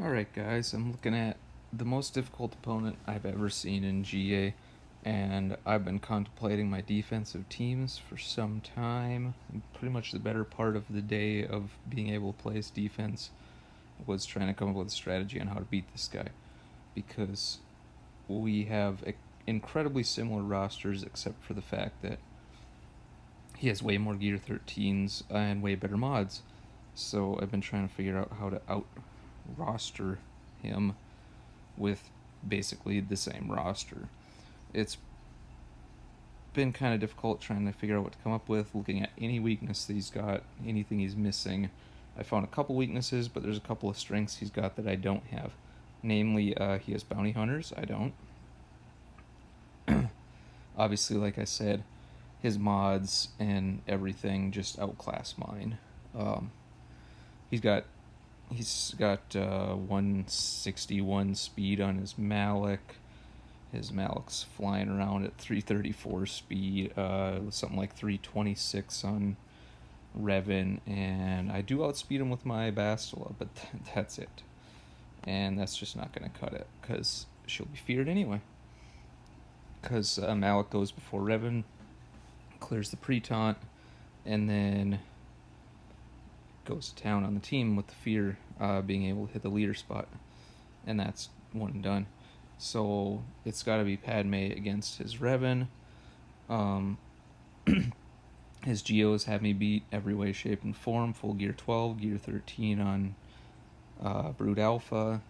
Alright guys, I'm looking at the most difficult opponent I've ever seen in GA, and I've been contemplating my defensive teams for some time. Pretty much the better part of the day of being able to play his defense was trying to come up with a strategy on how to beat this guy, because we have incredibly similar rosters except for the fact that he has way more Gear 13s and way better mods. So I've been trying to figure out how to out roster him with basically the same roster. It's been kind of difficult trying to figure out what to come up with, looking at any weakness that he's got, anything he's missing. I found a couple weaknesses, but there's a couple of strengths he's got that I don't have. Namely, he has bounty hunters. I don't. Obviously, like I said, his mods and everything just outclass mine. Um, he's got he's got 161 speed on his Malik. His Malik's flying around at 334 speed, something like 326 on Revan, and I do outspeed him with my Bastila, but that's it. And that's just not going to cut it, because she'll be feared anyway. Because Malik goes before Revan, clears the pre-taunt, and then goes to town on the team with the fear being able to hit the leader spot. And that's one and done. So it's got to be Padme against his Revan. His Geos have me beat every way, shape, and form. Full Gear 12, Gear 13 on Brood Alpha.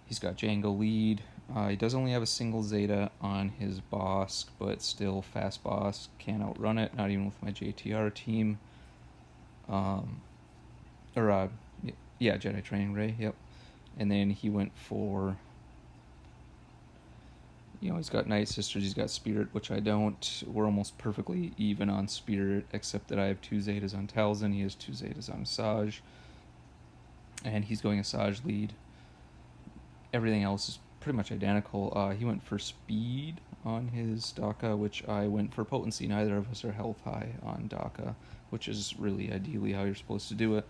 He's got Django lead. He does only have a single Zeta on his Bosk, but still fast Bosk. Can't outrun it, not even with my JTR team. Jedi Training Ray, yep. And then he went for, he's got Night Sisters, he's got Spirit, which I don't. We're almost perfectly even on Spirit, except that I have 2 Zetas on Talzin, he has 2 Zetas on Asajj. And he's going Asajj lead. Everything else is pretty much identical. He went for Speed on his Daka, which I went for Potency. Neither of us are health high on Daka, which is really ideally how you're supposed to do it.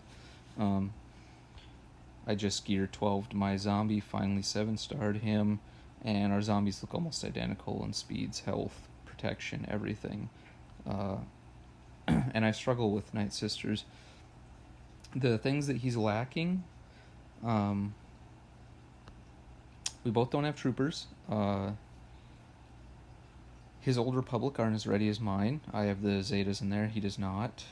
I just geared 12 to my zombie, finally 7-starred him, and our zombies look almost identical in speeds, health, protection, everything. And I struggle with Night Sisters. The things that he's lacking, we both don't have troopers. His Old Republic aren't as ready as mine. I have the Zetas in there, he does not.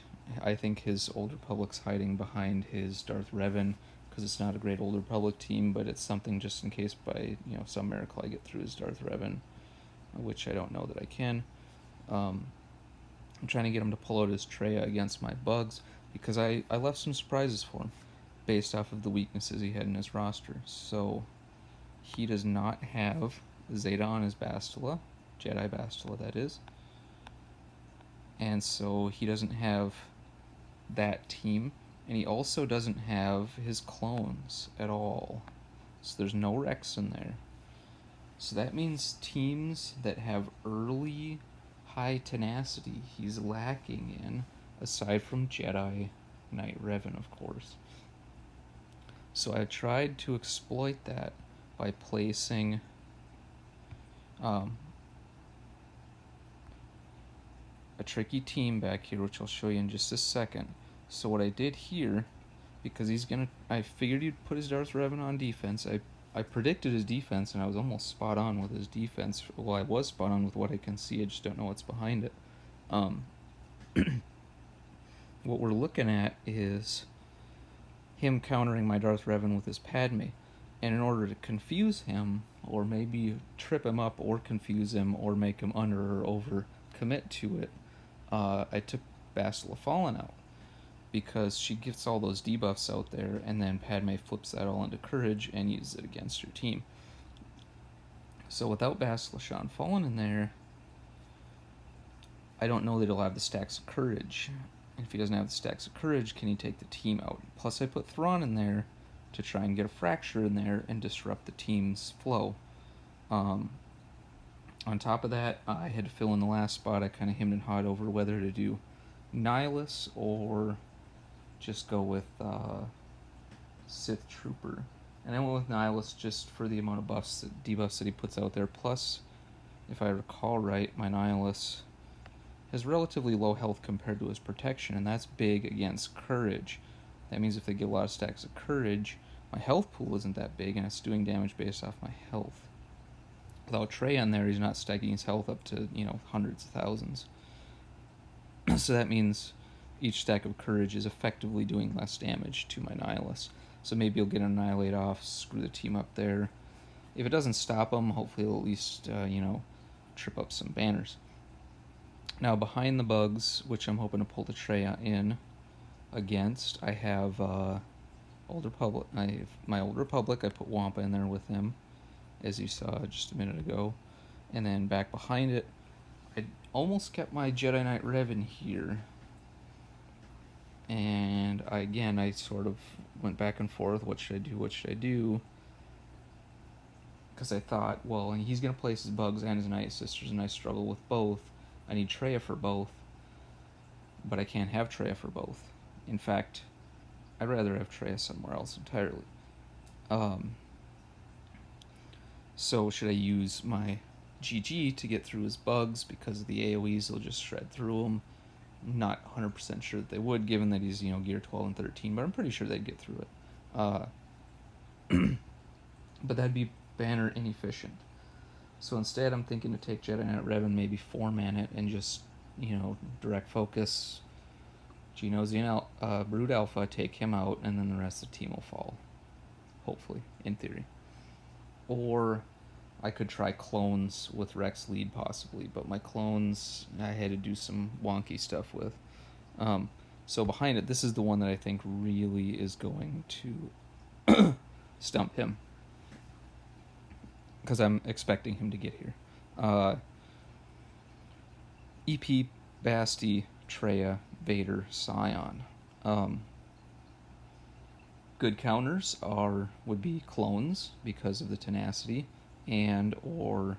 I think his Old Republic's hiding behind his Darth Revan, because it's not a great Old Republic team, but it's something just in case by some miracle I get through his Darth Revan, which I don't know that I can. I'm trying to get him to pull out his Treya against my bugs, because I left some surprises for him based off of the weaknesses he had in his roster. So he does not have Zeta on his Bastila, Jedi Bastila that is, and so he doesn't have that team, and he also doesn't have his clones at all. So there's no Rex in there. So that means teams that have early high tenacity he's lacking in, aside from Jedi Knight Revan, of course. So I tried to exploit that by placing a tricky team back here, which I'll show you in just a second. So what I did here, because I figured he'd put his Darth Revan on defense. I predicted his defense, and I was almost spot on with his defense. Well, I was spot on with what I can see, I just don't know what's behind it. What we're looking at is him countering my Darth Revan with his Padme. And in order to confuse him, or maybe trip him up, or confuse him, or make him under or over commit to it, I took Bastila Fallen out, because she gets all those debuffs out there, and then Padme flips that all into courage and uses it against her team. So without Bastila Shan Fallen in there, I don't know that he'll have the stacks of courage. And if he doesn't have the stacks of courage, can he take the team out? Plus I put Thrawn in there to try and get a fracture in there and disrupt the team's flow. On top of that, I had to fill in the last spot. I kind of hemmed and hawed over whether to do Nihilus or just go with Sith Trooper And I went with Nihilus just for the amount of debuffs that he puts out there. Plus, if I recall right, my Nihilus has relatively low health compared to his protection, and that's big against Courage. That means if they get a lot of stacks of Courage, my health pool isn't that big, and it's doing damage based off my health. Without Trey on there, he's not stacking his health up to, hundreds of thousands. So that means each stack of Courage is effectively doing less damage to my Nihilus. So maybe he'll get an Annihilate off, screw the team up there. If it doesn't stop him, hopefully he'll at least, trip up some banners. Now, behind the bugs, which I'm hoping to pull the Treya in against, I have Old Republic. My Old Republic, I put Wampa in there with him, as you saw just a minute ago. And then back behind it, I almost kept my Jedi Knight Revan here. And I sort of went back and forth. What should I do? Because I thought, well, he's going to place his bugs and his Night Sisters, and I struggle with both. I need Treya for both, but I can't have Treya for both. In fact, I'd rather have Treya somewhere else entirely. So should I use my GG to get through his bugs because of the AoEs? They'll just shred through them. Not 100% sure that they would, given that he's gear 12 and 13, but I'm pretty sure they'd get through it. But that'd be banner inefficient. So instead, I'm thinking to take Jedi Knight Revan, maybe 4-man it, and just, direct focus Geonosian Brood Alpha, take him out, and then the rest of the team will fall. Hopefully, in theory. Or I could try clones with Rex lead, possibly, but my clones, I had to do some wonky stuff with. So behind it, this is the one that I think really is going to stump him, because I'm expecting him to get here. EP, Basti, Treya, Vader, Scion. Good counters would be clones because of the tenacity, and or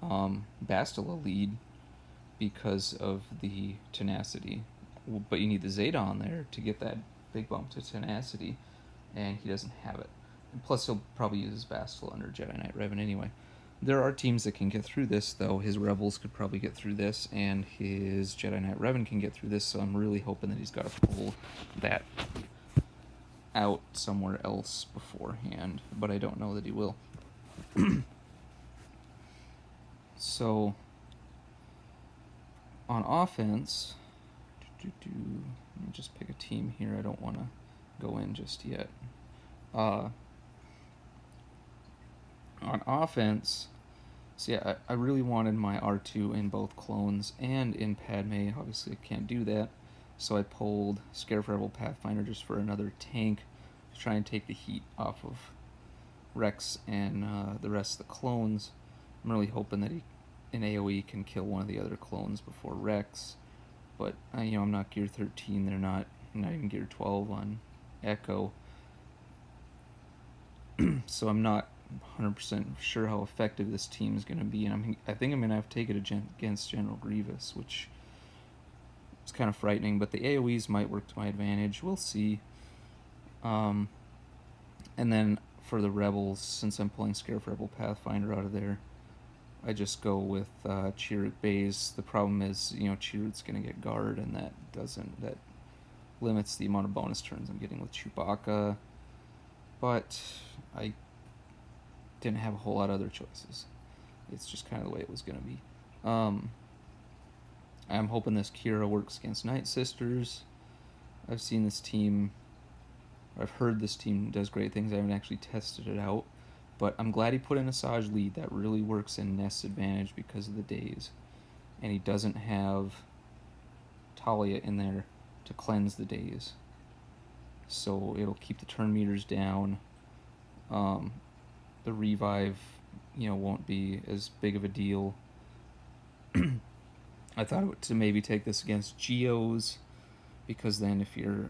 Bastila lead because of the tenacity. But you need the Zeta on there to get that big bump to tenacity, and he doesn't have it. And plus, he'll probably use his Bastila under Jedi Knight Revan anyway. There are teams that can get through this, though. His Rebels could probably get through this, and his Jedi Knight Revan can get through this, so I'm really hoping that he's got to pull that out somewhere else beforehand, but I don't know that he will. So, on offense, let me just pick a team here. I don't want to go in just yet. On offense, so yeah, I really wanted my R2 in both clones and in Padme. Obviously, I can't do that, so I pulled Scarif Rebel Pathfinder just for another tank to try and take the heat off of Rex and the rest of the clones. I'm really hoping that an AoE can kill one of the other clones before Rex, but I'm not gear 13. They're not even gear 12 on Echo, so I'm not 100% sure how effective this team is going to be, and I think I'm going to have to take it against General Grievous, which is kind of frightening, but the AoEs might work to my advantage. We'll see. And then for the Rebels, since I'm pulling Scarif Rebel Pathfinder out of there, I just go with Chirrut Baze. The problem is, Chirrut's going to get guard, and that limits the amount of bonus turns I'm getting with Chewbacca. But I didn't have a whole lot of other choices. It's just kind of the way it was going to be. I'm hoping this Kira works against Night Sisters. I've seen this team, I've heard this team does great things. I haven't actually tested it out, but I'm glad he put in Asajj lead. That really works in Nest's advantage because of the days, and he doesn't have Talia in there to cleanse the days, so it'll keep the turn meters down. The revive, won't be as big of a deal. I thought to maybe take this against Geos, because then if your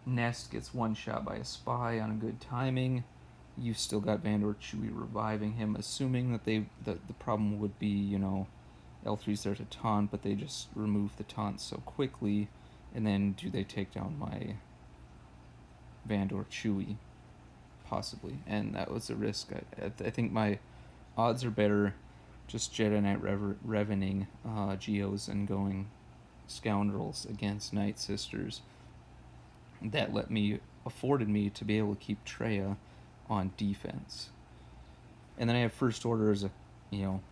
Nest gets one shot by a spy on a good timing, you've still got Vandor Chewie reviving him, assuming that the problem would be, L3's there to taunt, but they just remove the taunt so quickly, and then do they take down my Vandor Chewie, possibly, and that was a risk. I think my odds are better just Jedi Knight Revening Geos and going Scoundrels against Night Sisters. That afforded me to be able to keep Treya on defense. And then I have First Order as a,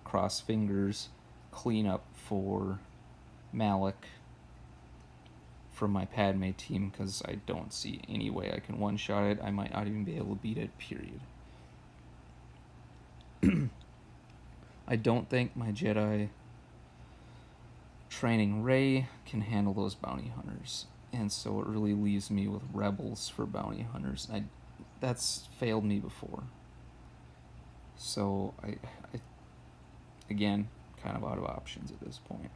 cross fingers cleanup for Malik from my Padme team, because I don't see any way I can one-shot it. I might not even be able to beat it, period. I don't think my Jedi training Rey can handle those bounty hunters, and so it really leaves me with Rebels for bounty hunters. That's failed me before. So I again, kind of out of options at this point.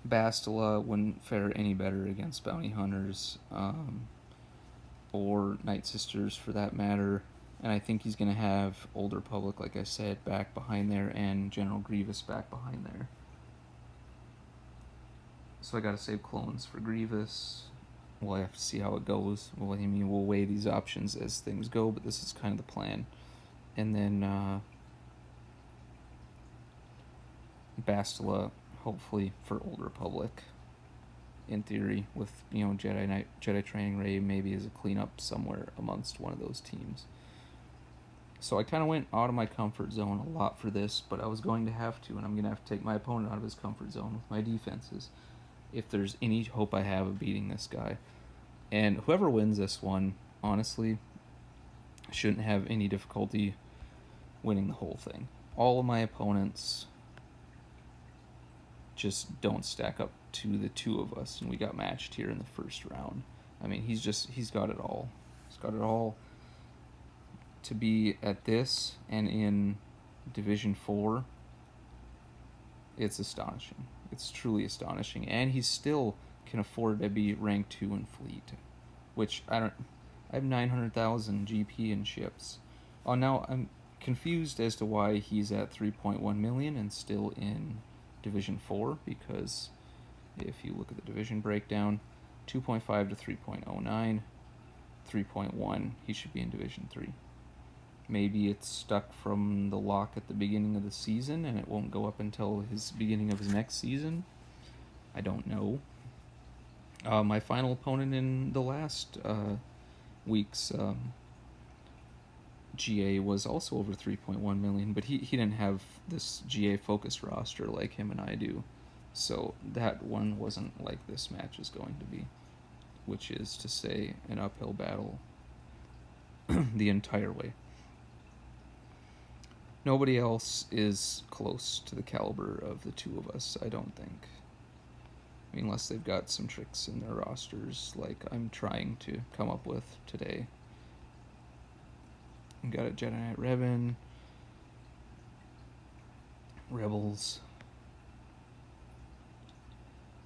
Bastila wouldn't fare any better against bounty hunters, or Night Sisters for that matter. And I think he's going to have Old Republic, like I said, back behind there, and General Grievous back behind there. So I got to save clones for Grievous. We'll have to see how it goes. We'll weigh these options as things go, but this is kind of the plan. And then Bastila, hopefully, for Old Republic, in theory, with Jedi Training Rey maybe as a cleanup somewhere amongst one of those teams. So I kind of went out of my comfort zone a lot for this, but I was going to have to, and I'm going to have to take my opponent out of his comfort zone with my defenses if there's any hope I have of beating this guy. And whoever wins this one, honestly, shouldn't have any difficulty winning the whole thing. All of my opponents just don't stack up to the two of us, and we got matched here in the first round. I mean, he's got it all. He's got it all to be at this and in Division 4. It's astonishing. It's truly astonishing. And he still can afford to be rank 2 in fleet, which I have 900,000 GP in ships. Oh, now I'm confused as to why he's at 3.1 million and still in Division 4, because if you look at the division breakdown, 2.5 to 3.09, 3.1, he should be in Division 3. Maybe it's stuck from the lock at the beginning of the season and it won't go up until his beginning of his next season. I don't know. My final opponent in the last week's GA was also over 3.1 million, but he didn't have this GA focused roster like him and I do. So that one wasn't like this match is going to be, which is to say an uphill battle the entire way. Nobody else is close to the caliber of the two of us, I don't think. I mean, unless they've got some tricks in their rosters like I'm trying to come up with today. We've got a Jedi Knight Revan, Rebels,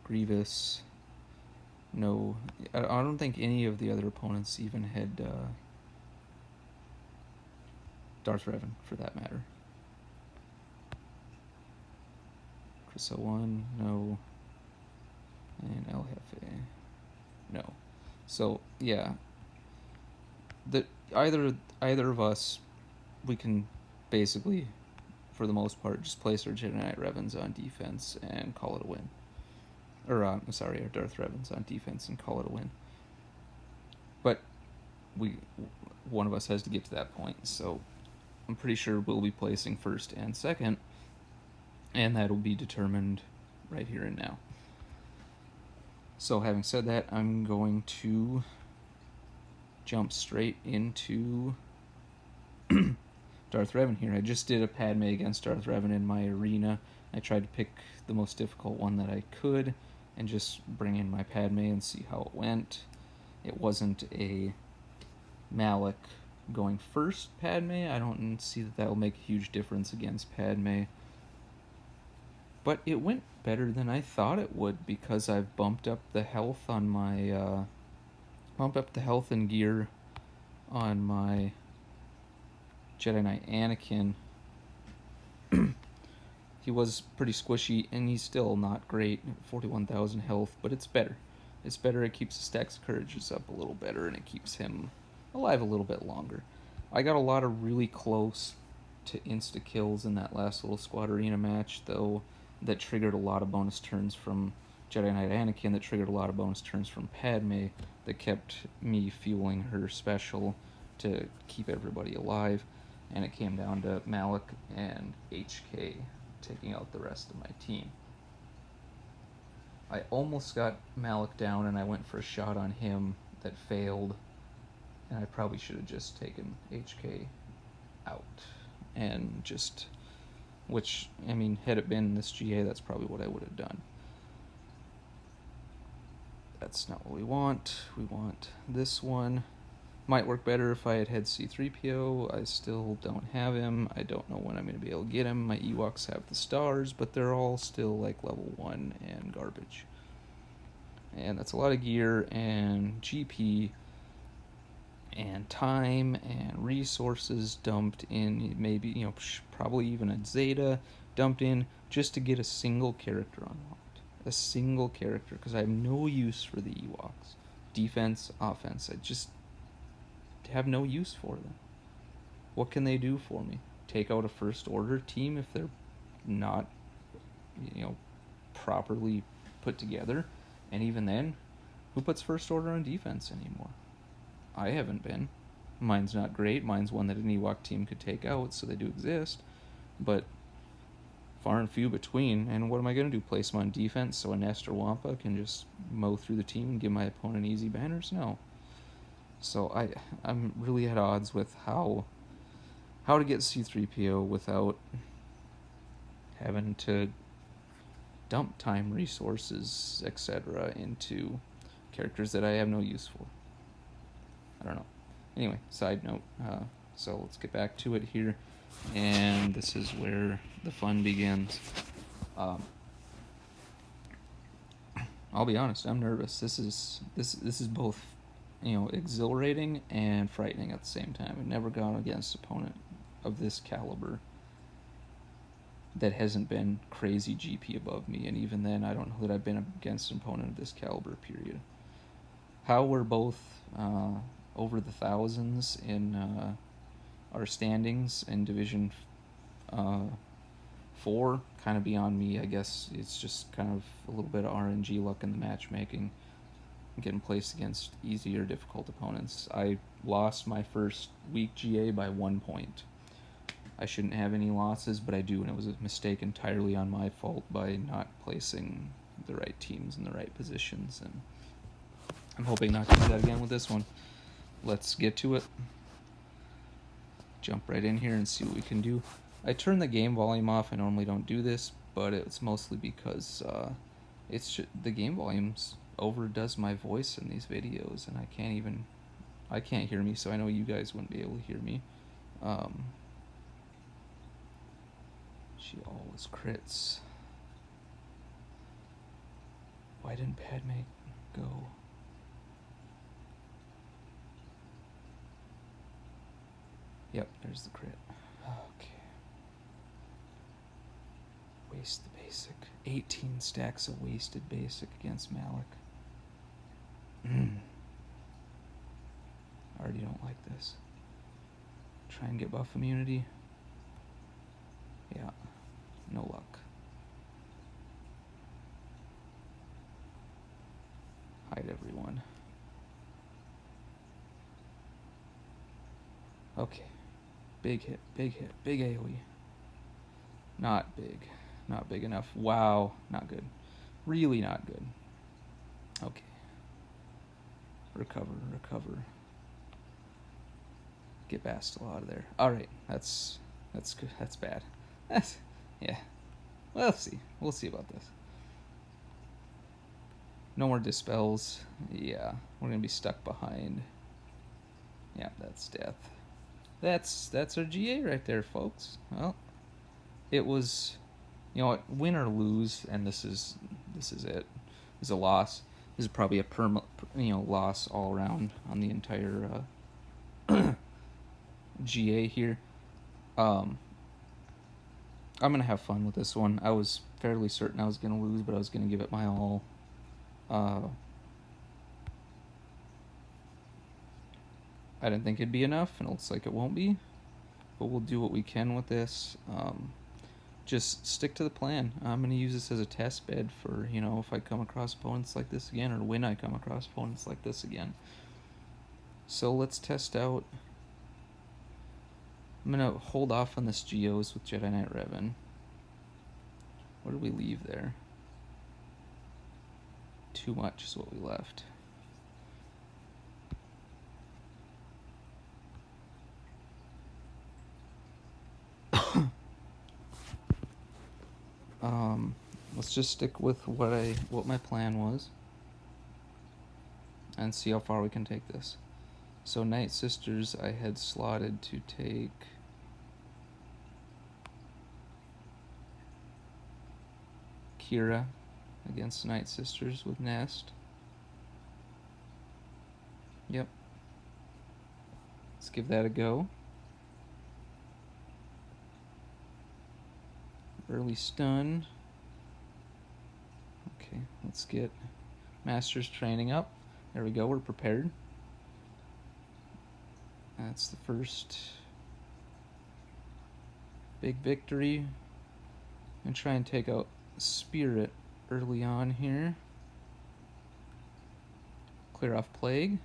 Grievous. No, I don't think any of the other opponents even had Darth Revan, for that matter. Chris 01, no. And El Jefe, no. So, yeah. Either of us, we can basically, for the most part, just place our Jedi Knight Revans on defense and call it a win. Or, our Darth Revans on defense and call it a win. But one of us has to get to that point, so I'm pretty sure we'll be placing first and second, and that'll be determined right here and now. So having said that, I'm going to jump straight into Darth Revan here. I just did a Padme against Darth Revan in my arena. I tried to pick the most difficult one that I could and just bring in my Padme and see how it went. It wasn't a Malik going first Padme. I don't see that will make a huge difference against Padme. But it went better than I thought it would, because I've bumped up the health on my health and gear on my Jedi Knight Anakin. He was pretty squishy, and he's still not great, 41,000 health, but it's better. It's better. It keeps the stacks of courages up a little better, and it keeps him alive a little bit longer. I got a lot of really close to insta kills in that last little squad arena match, though, that triggered a lot of bonus turns from Jedi Knight Anakin, that triggered a lot of bonus turns from Padme, that kept me fueling her special to keep everybody alive, and it came down to Malik and HK taking out the rest of my team. I almost got Malik down, and I went for a shot on him that failed, and I probably should have just taken HK out, and just, which, I mean, had it been this GA, that's probably what I would have done. That's not what we want. We want this one. Might work better if I had C-3PO. I still don't have him. I don't know when I'm going to be able to get him. My Ewoks have the stars, but they're all still like level 1 and garbage. And that's a lot of gear and GP and time and resources dumped in, maybe, you know, probably even a Zeta dumped in just to get a single character unlocked. A single character, because I have no use for the Ewoks. Defense, offense, I just have no use for them. What can they do for me? Take out a first order team if they're not, you know, properly put together? And even then, who puts first order on defense anymore? I haven't been. Mine's not great. Mine's one that an Ewok team could take out, so they do exist, but far and few between. And what am I going to do? Place them on defense so a Nest or Wampa can just mow through the team and give my opponent easy banners? No. So I'm really at odds with how to get C-3PO without having to dump time, resources, etc. into characters that I have no use for. I don't know. Anyway, side note. So let's get back to it here, and this is where the fun begins. I'll be honest. I'm nervous. This is both, you know, exhilarating and frightening at the same time. I've never gone against an opponent of this caliber that hasn't been crazy GP above me, and even then, I don't know that I've been against an opponent of this caliber, period. How we're both over the thousands in our standings in Division 4, kind of beyond me, I guess. It's just kind of a little bit of RNG luck in the matchmaking, getting placed against easy or difficult opponents. I lost my first week GA by 1 point. I shouldn't have any losses, but I do, and it was a mistake entirely on my fault by not placing the right teams in the right positions, and I'm hoping not to do that again with this one. Let's get to it. Jump right in here and see what we can do. I turned the game volume off. I normally don't do this, but it's mostly because the game volume's overdoes my voice in these videos, and I can't hear me, so I know you guys wouldn't be able to hear me. She always crits. Why didn't Padme go? Yep, there's the crit. Okay. Waste the basic. 18 stacks of wasted basic against Malik. I already don't like this. Try and get buff immunity. Yeah, no luck. Hide everyone. Okay. Big hit, big hit, big AoE. Not big. Not big enough. Wow, not good. Really not good. Okay. Recover, recover. Get Bastille out of there. Alright, that's good. That's bad. Yeah. Well, let's see. We'll see about this. No more dispels. Yeah, we're gonna be stuck behind. Yeah, that's death. That's our GA right there, folks. Well, it was, you know what, win or lose, and this is it. It's a loss. This is probably a loss all around on the entire GA here. I'm gonna have fun with this one. I was fairly certain I was gonna lose, but I was gonna give it my all. I didn't think it'd be enough, and it looks like it won't be. But we'll do what we can with this. Just stick to the plan. I'm going to use this as a test bed for, you know, if I come across opponents like this again, or when I come across opponents like this again. So let's test out. I'm going to hold off on this Geos with Jedi Knight Revan. What did we leave there? Too much is what we left. Let's just stick with what my plan was and see how far we can take this. So Night Sisters I had slotted to take Kira against Night Sisters with Nest. Yep. Let's give that a go. Early stun. Okay, let's get Master's training up. There we go, we're prepared. That's the first big victory. And try and take out Spirit early on here. Clear off Plague.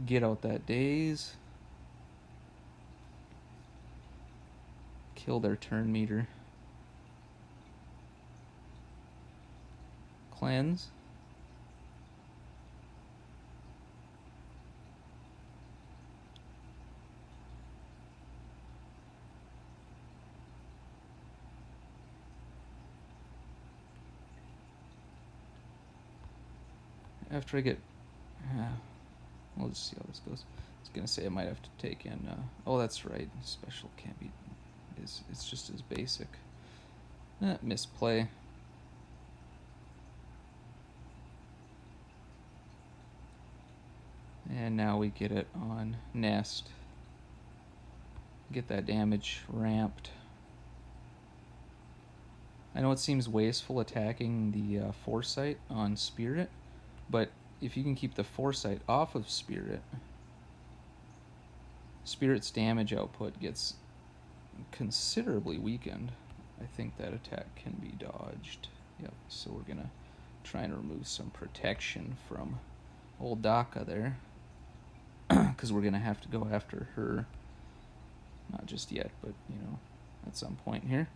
Get out that Daze. Kill their turn meter. Cleanse. After I get... we'll just see how this goes. I was going to say I might have to take in... oh, that's right. Special can't be... It's just as basic. Misplay. And now we get it on Nest. Get that damage ramped. I know it seems wasteful attacking the Foresight on Spirit, but if you can keep the Foresight off of Spirit, Spirit's damage output gets considerably weakened. I think that attack can be dodged. Yep, so we're gonna try and remove some protection from old Daka there, because we're gonna have to go after her. Not just yet, but you know, at some point here.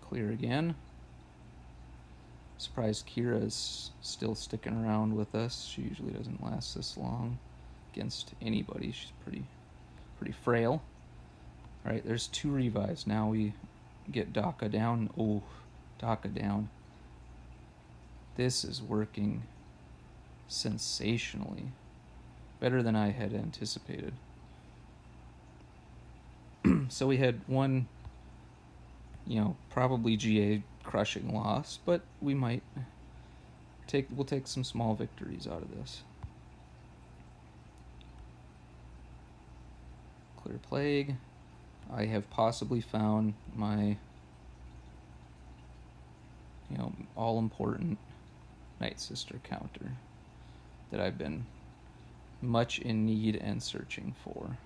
Clear again. Surprised Kira's still sticking around with us. She usually doesn't last this long against anybody. She's pretty frail. Alright, there's 2 revives. Now we get Daka down. Oh, Daka down. This is working sensationally. Better than I had anticipated. So we had one, you know, probably GA crushing loss, but we might we'll take some small victories out of this. Clear Plague. I have possibly found my, you know, all-important Night Sister counter that I've been much in need and searching for.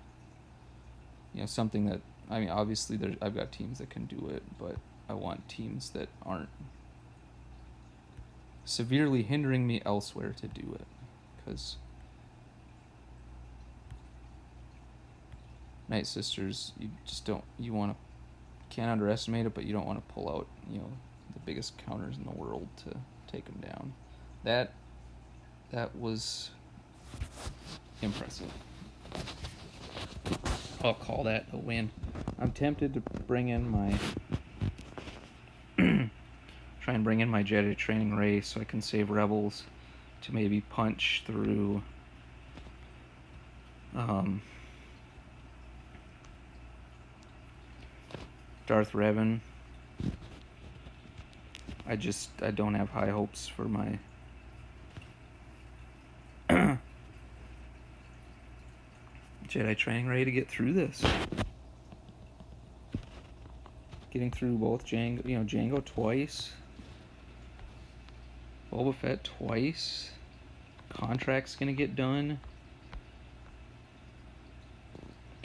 You know, something that, I mean, obviously I've got teams that can do it, but I want teams that aren't severely hindering me elsewhere to do it, because Night Sisters, you just don't, can't underestimate it, but you don't want to pull out, you know, the biggest counters in the world to take them down. That was impressive. I'll call that a win. I'm tempted to bring in my try and bring in my Jedi training ray so I can save rebels to maybe punch through Darth Revan. I don't have high hopes for my Jedi training ray to get through this. Getting through both Django, Django twice. Boba Fett twice. Contract's gonna get done.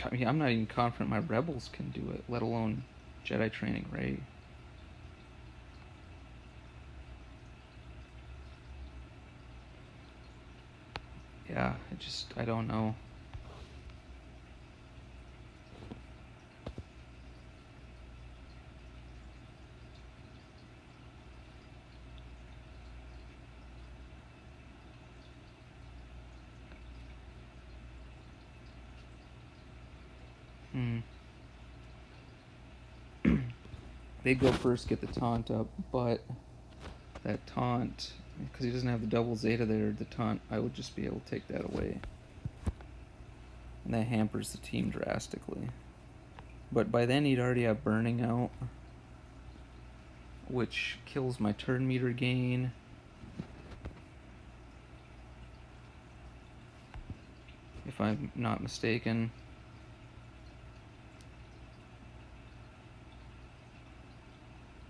I mean, I'm not even confident my Rebels can do it, let alone Jedi training Rey. Yeah, I don't know. They'd go first, get the taunt up, but that taunt, because he doesn't have the double Zeta there, the taunt, I would just be able to take that away. And that hampers the team drastically. But by then he'd already have Burning out, which kills my turn meter gain. If I'm not mistaken.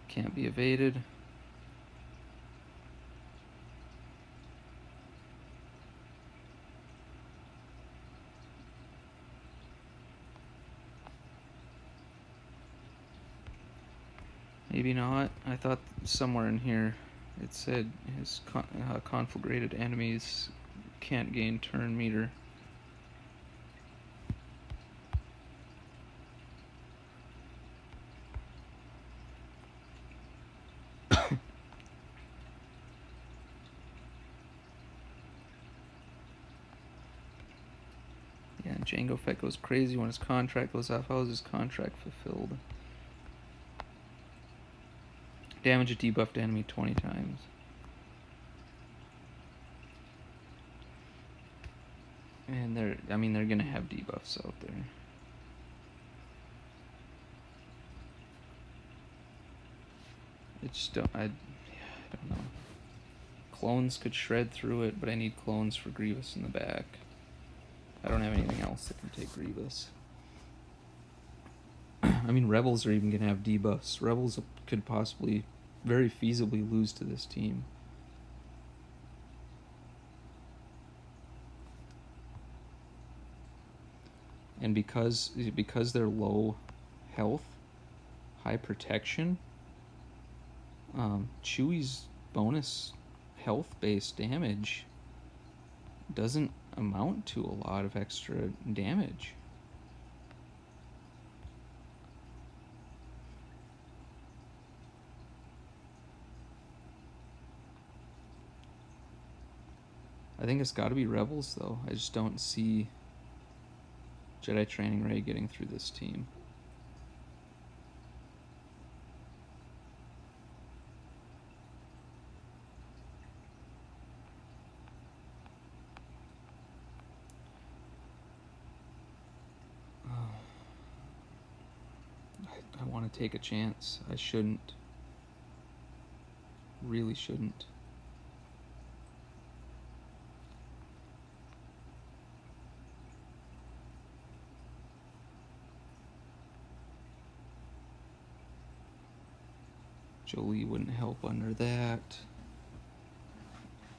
Can't be evaded. Maybe not. I thought somewhere in here it said his conflagrated enemies can't gain turn meter. Yeah, Jango Fett goes crazy when his contract goes off. How is his contract fulfilled? Damage a debuffed enemy 20 times. And they're gonna have debuffs out there. I don't know. Clones could shred through it, but I need clones for Grievous in the back. I don't have anything else that can take Grievous. I mean, Rebels are even gonna have debuffs. Rebels could possibly, very feasibly, lose to this team. And because they're low health, high protection, Chewie's bonus health-based damage doesn't amount to a lot of extra damage. I think it's got to be Rebels, though. I just don't see Jedi training Rey getting through this team. I want to take a chance. I shouldn't. Really shouldn't. Jolie wouldn't help under that.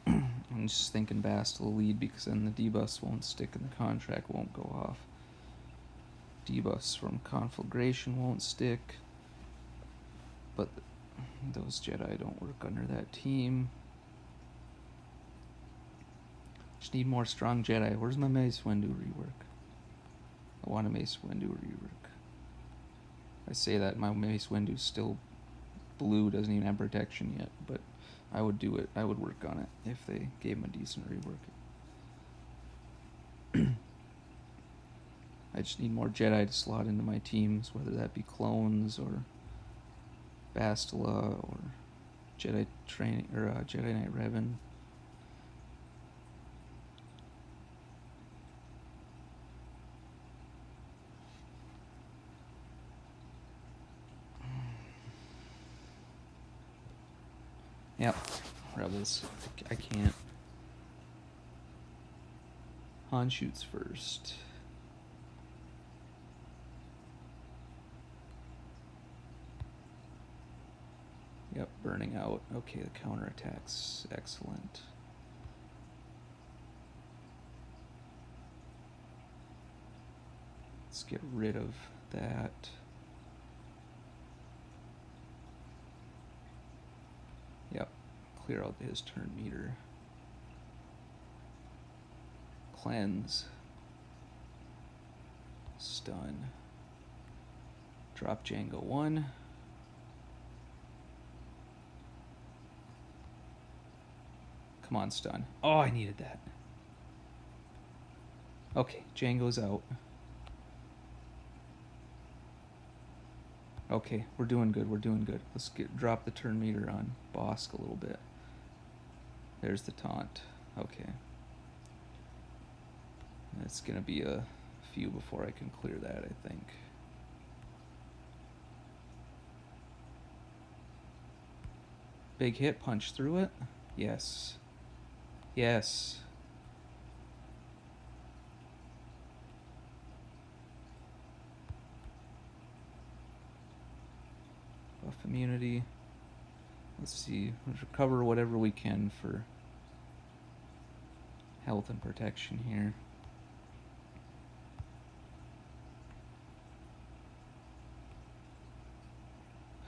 I'm just thinking Bast will lead because then the debuffs won't stick and the contract won't go off. Debuffs from conflagration won't stick. But those Jedi don't work under that team. Just need more strong Jedi. Where's my Mace Windu rework? I want a Mace Windu rework. I say that my Mace Windu's still blue, doesn't even have protection yet, but I would do it. I would work on it if they gave him a decent rework. I just need more Jedi to slot into my teams, whether that be clones or Bastila or Jedi training or Jedi Knight Revan. Yep, Rebels. I can't. Han shoots first. burning out. Okay, the counterattack's excellent. Let's get rid of that. Yep, clear out his turn meter. Cleanse. Stun. Drop Django 1. Come on, stun. Oh, I needed that. Okay, Django's out. Okay, we're doing good, we're doing good. Let's drop the turn meter on Bosk a little bit. There's the taunt. Okay. It's gonna be a few before I can clear that, I think. Big hit, punch through it. Yes. Yes. Buff immunity. Let's see. Let's recover whatever we can for health and protection here.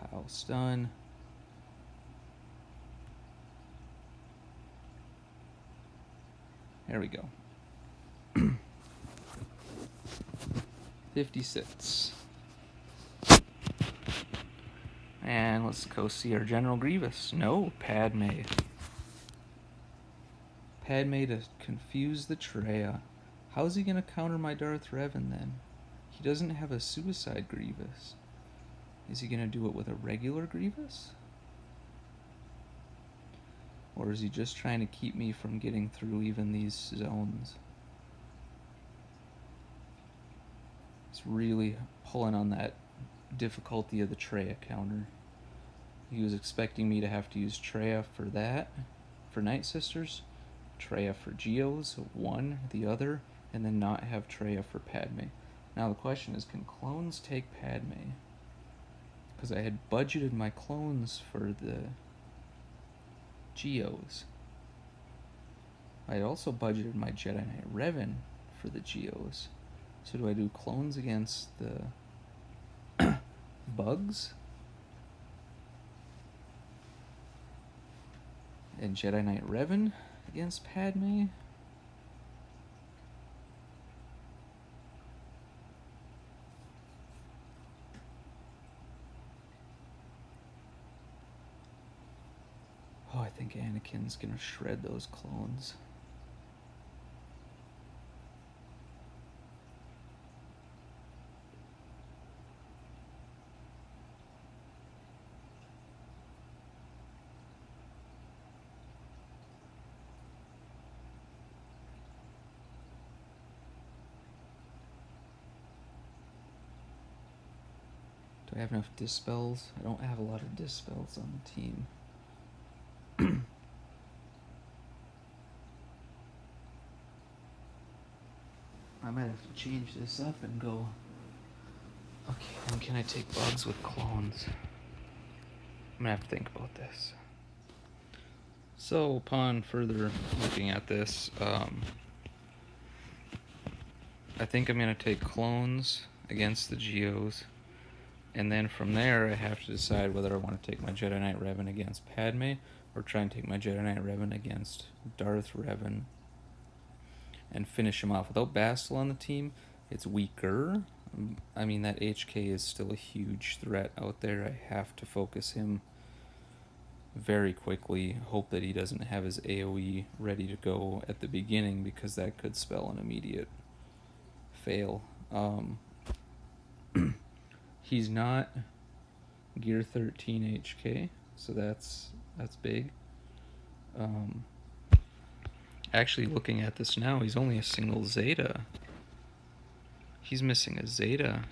Pow, stun. There we go. 56. And let's go see our General Grievous. No, Padme. Padme to confuse the Traya. How's he gonna counter my Darth Revan then? He doesn't have a Suicide Grievous. Is he gonna do it with a regular Grievous? Or is he just trying to keep me from getting through even these zones? He's really pulling on that difficulty of the Traya counter. He was expecting me to have to use Traya for that, for Night Sisters, Traya for Geos, one, the other, and then not have Traya for Padme. Now the question is, can clones take Padme? Because I had budgeted my clones for the Geos. I had also budgeted my Jedi Knight Revan for the Geos. So do I do clones against the bugs? And Jedi Knight Revan against Padme? Oh, I think Anakin's gonna shred those clones. Do I have enough dispels? I don't have a lot of dispels on the team. I might have to change this up and go, okay, when can I take bugs with clones? I'm gonna have to think about this. So upon further looking at this, I think I'm gonna take clones against the Geos, and then from there I have to decide whether I want to take my Jedi Knight Revan against Padme, or try and take my Jedi Knight Revan against Darth Revan and finish him off. Without Bastille on the team, it's weaker. I mean, that HK is still a huge threat out there. I have to focus him very quickly. Hope that he doesn't have his AoE ready to go at the beginning, because that could spell an immediate fail. He's not Gear 13 HK, so that's big. Actually, looking at this now, he's only a single Zeta. He's missing a Zeta.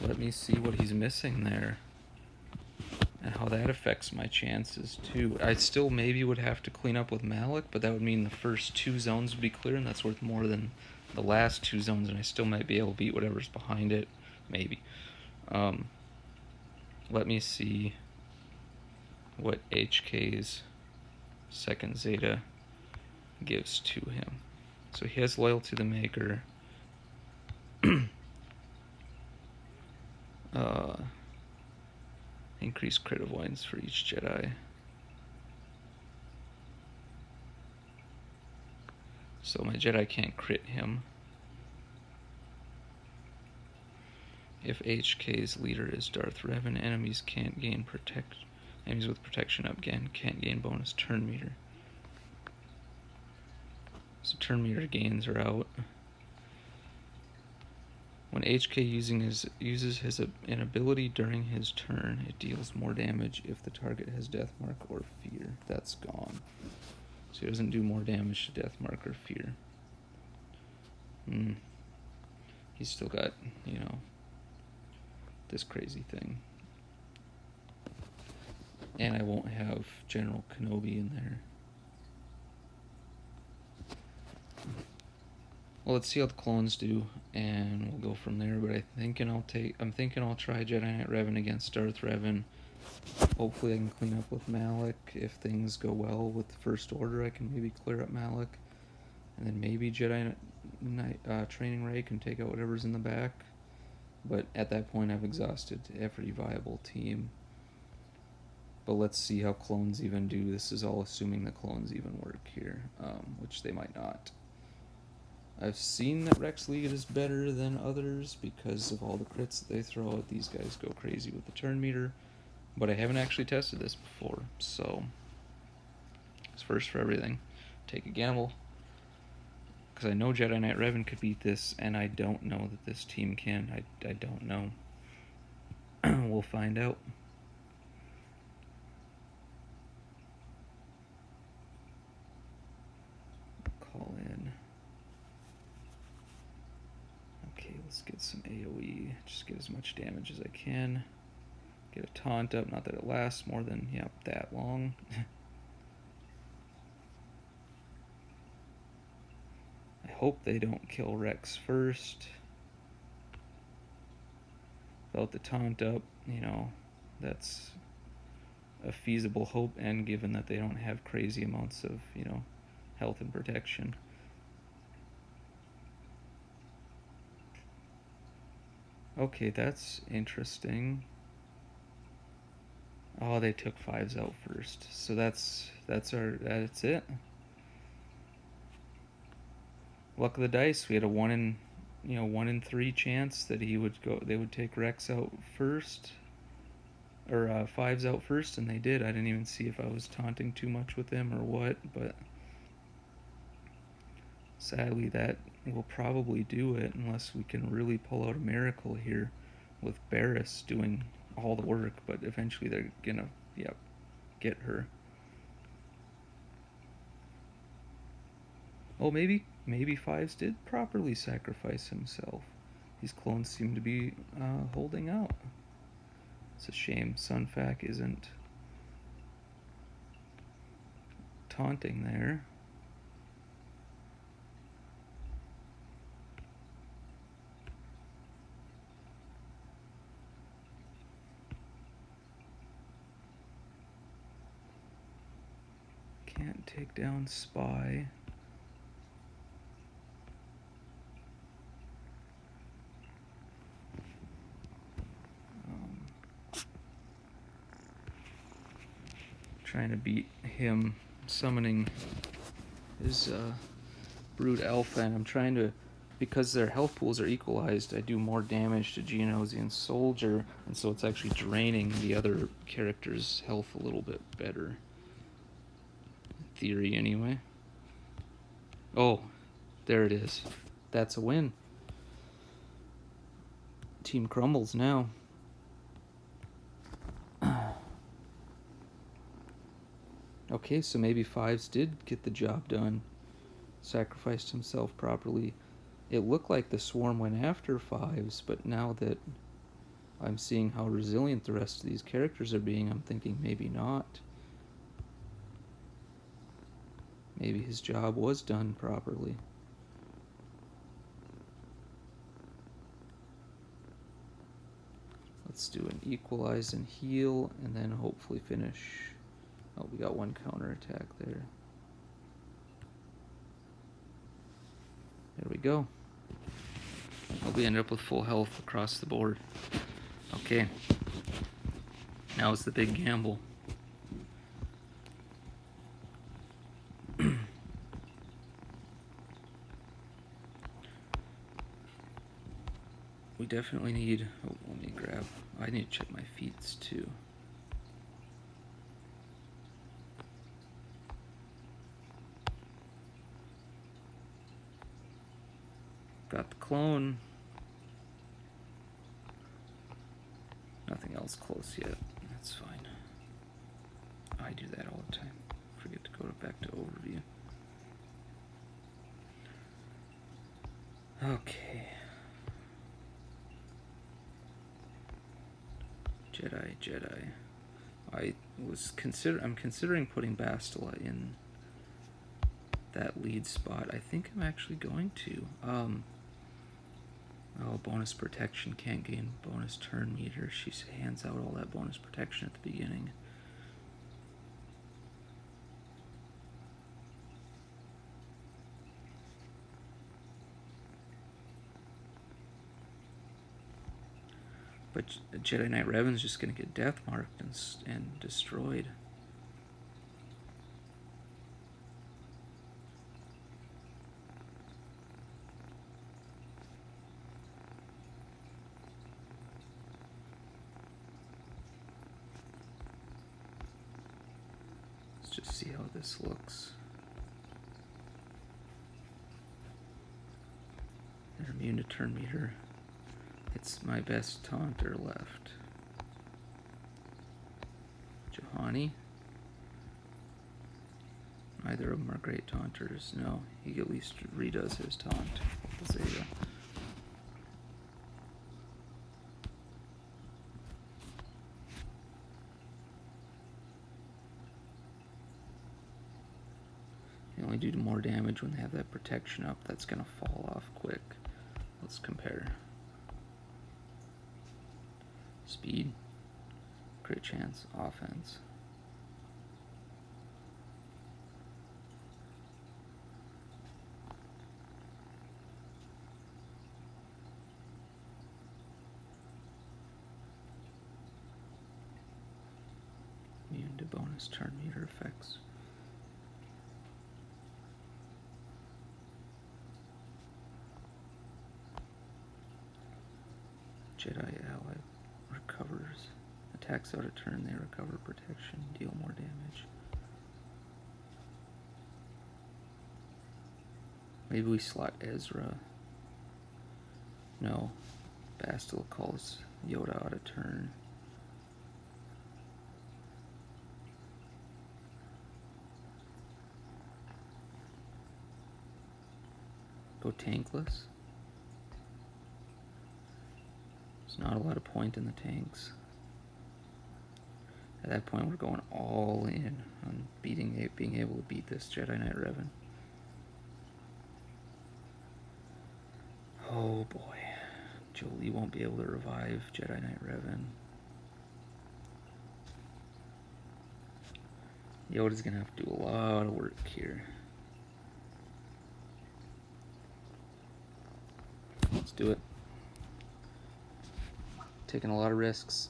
Let me see what he's missing there, and how that affects my chances too. I still maybe would have to clean up with Malik, but that would mean the first 2 zones would be clear, and that's worth more than the last 2 zones, and I still might be able to beat whatever's behind it. Maybe. Let me see what HK's second Zeta gives to him. So he has Loyal to the Maker. Increase crit avoidance for each Jedi. So my Jedi can't crit him. If HK's leader is Darth Revan, enemies can't gain enemies with protection up can't gain bonus turn meter. So turn meter gains are out. When HK uses an ability during his turn, it deals more damage if the target has Death Mark or Fear. That's gone. So he doesn't do more damage to Death Mark or Fear. He's still got, this crazy thing. And I won't have General Kenobi in there. Well, let's see how the clones do, and we'll go from there. But I'm thinking I'll try Jedi Knight Revan against Darth Revan. Hopefully I can clean up with Malak. If things go well with the First Order, I can maybe clear up Malak. And then maybe Jedi Knight Training Ray can take out whatever's in the back. But at that point, I've exhausted every viable team. But let's see how clones even do. This is all assuming the clones even work here, which they might not. I've seen that Rex Lead is better than others because of all the crits that they throw out. These guys go crazy with the turn meter, but I haven't actually tested this before, so it's first for everything. Take a gamble, because I know Jedi Knight Revan could beat this, and I don't know that this team can. I don't know. We'll find out. Call in. Let's get some AoE, just get as much damage as I can. Get a taunt up, not that it lasts more than, that long. I hope they don't kill Rex first. Without the taunt up, that's a feasible hope, and given that they don't have crazy amounts of, health and protection. Okay, that's interesting. Oh, they took 5s out first. So that's it. Luck of the dice. We had a 1 in 3 chance that they would take Rex out first, or 5s out first, and they did. I didn't even see if I was taunting too much with them or what, but sadly that will probably do it unless we can really pull out a miracle here with Barriss doing all the work, but eventually they're gonna get her. Oh, maybe 5s did properly sacrifice himself. These clones seem to be holding out. It's a shame Sunfac isn't taunting there. Can't take down Spy. Trying to beat him summoning his Brood Alpha, and I'm trying to, because their health pools are equalized, I do more damage to Geonosian Soldier, and so it's actually draining the other character's health a little bit better. In theory, anyway. Oh, there it is. That's a win. Team crumbles now. Okay, so maybe 5s did get the job done. Sacrificed himself properly. It looked like the swarm went after 5s, but now that I'm seeing how resilient the rest of these characters are being, I'm thinking maybe not. Maybe his job was done properly. Let's do an equalize and heal, and then hopefully finish. Oh, we got one counter attack there. There we go. Hope we end up with full health across the board. Okay. Now it's the big gamble. We definitely need... Oh, let me grab... I need to check my feats too. Got the clone. Nothing else close yet. That's fine. I do that all the time. Forget to go back to overview. Okay. Jedi. I'm considering putting Bastila in that lead spot. I think I'm actually going to. Oh, bonus protection, can't gain bonus turn meter. She hands out all that bonus protection at the beginning. But Jedi Knight Revan's just going to get death marked and destroyed. Let's just see how this looks. They're immune to turn meter. It's my best taunter left. Juhani. Neither of them are great taunters. No, he at least redoes his taunt. Zeta. They only do more damage when they have that protection up. That's gonna fall off quick. Let's compare. Speed, crit chance, offense. Immune to bonus turn meter effects. Jedi ally recovers. Attacks out a turn, they recover protection, deal more damage. Maybe we slot Ezra. No. Bastila calls Yoda out of turn. Go tankless. There's not a lot of point in the tanks. At that point, we're going all in on being able to beat this Jedi Knight Revan. Oh boy, Jolie won't be able to revive Jedi Knight Revan. Yoda's gonna have to do a lot of work here. Let's do it. Taking a lot of risks.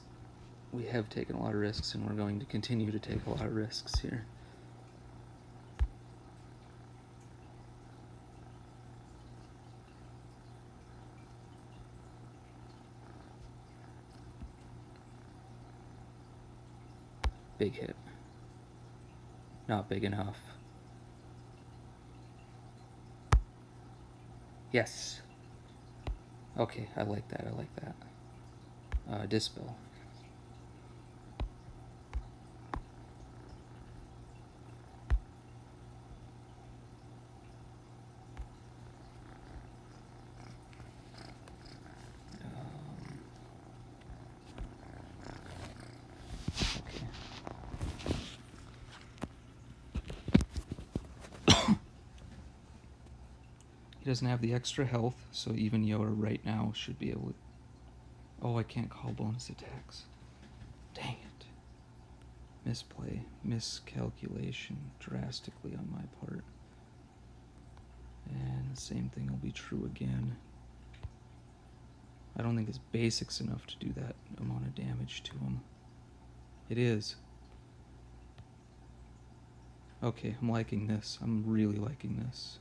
We have taken a lot of risks, and we're going to continue to take a lot of risks here. Big hit. Not big enough. Yes. Okay, I like that, Dispel. He doesn't have the extra health, so even Yoda right now should be able to Oh, I can't call bonus attacks. Dang it. Misplay, miscalculation drastically on my part. And the same thing will be true again. I don't think his basic's enough to do that amount of damage to him. It is. Okay, I'm liking this. I'm really liking this.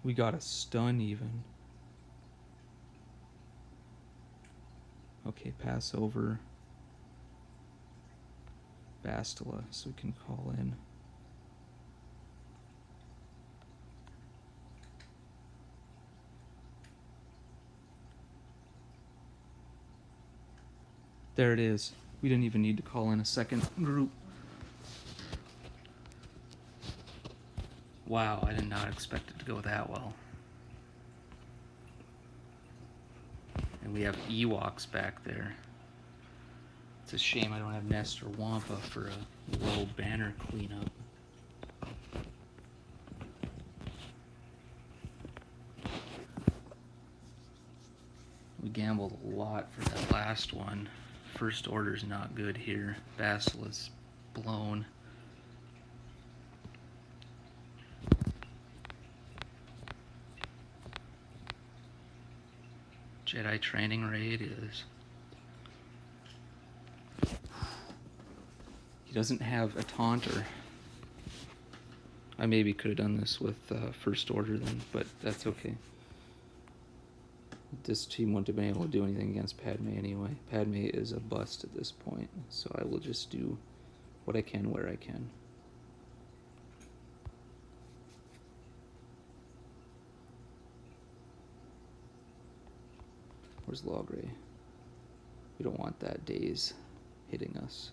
We got a stun even. Okay, pass over Bastila so we can call in. There it is. We didn't even need to call in a second group. Wow, I did not expect it to go that well. And we have Ewoks back there. It's a shame I don't have Nest or Wampa for a low banner cleanup. We gambled a lot for that last one. First order's not good here. Basila's blown. Jedi training raid is... He doesn't have a taunter. I maybe could have done this with first order then, but that's okay. This team wouldn't have been able to do anything against Padme anyway. Padme is a bust at this point, so I will just do what I can where I can. Where's Logray? We don't want that daze hitting us.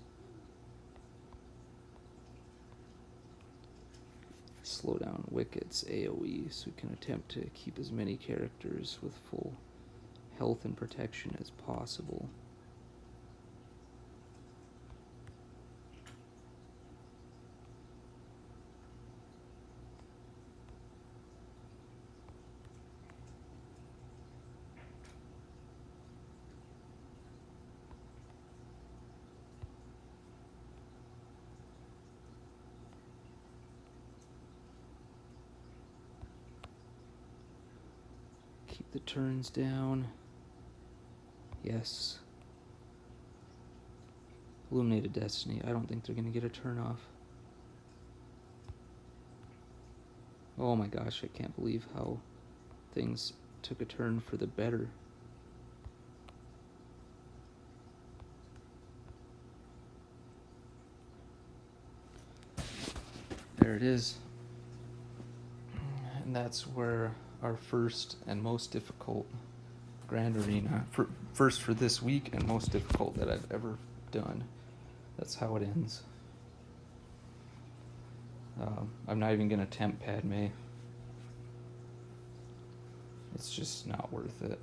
Slow down Wicket's AoE so we can attempt to keep as many characters with full health and protection as possible. Keep the turns down. Yes. Illuminated Destiny. I don't think they're going to get a turn off. Oh my gosh, I can't believe how things took a turn for the better. There it is. And that's where our first and most difficult Grand Arena, first for this week and most difficult that I've ever done. That's how it ends. I'm not even going to attempt Padme. It's just not worth it.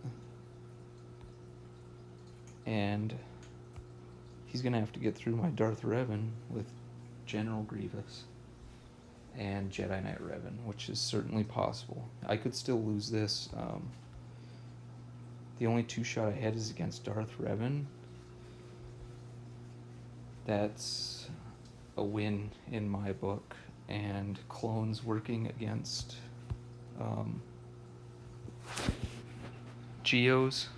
And he's going to have to get through my Darth Revan with General Grievous and Jedi Knight Revan, which is certainly possible. I could still lose this. The only two-shot ahead is against Darth Revan. That's a win in my book. And clones working against Geos,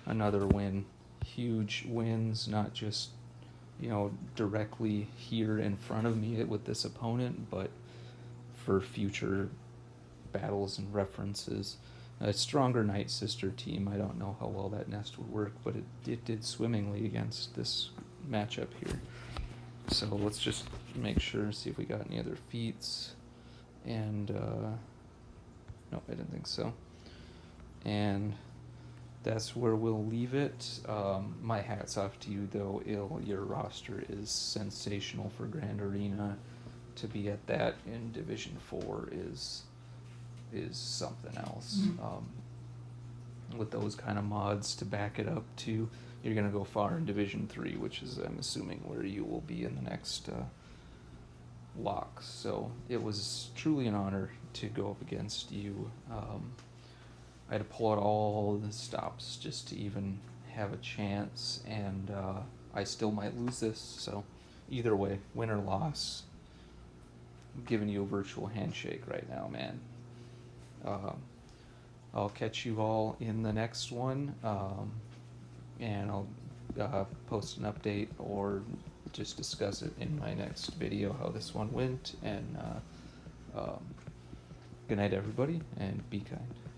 another win. Huge wins, not just, directly here in front of me with this opponent, but for future battles and references. A stronger Night Sister team. I don't know how well that nest would work, but it did swimmingly against this matchup here. So let's just make sure, see if we got any other feats. And, nope, I didn't think so. And that's where we'll leave it. My hat's off to you, though, Il. Your roster is sensational for Grand Arena. To be at that in Division 4 is something else. Mm-hmm. With those kind of mods to back it up, too. You're going to go far in Division 3, which is, I'm assuming, where you will be in the next locks. So it was truly an honor to go up against you. I had to pull out all the stops just to even have a chance, and I still might lose this. So either way, win or loss, I'm giving you a virtual handshake right now, man. Um, I'll catch you all in the next one, and I'll post an update or just discuss it in my next video how this one went. And good night, everybody, and be kind.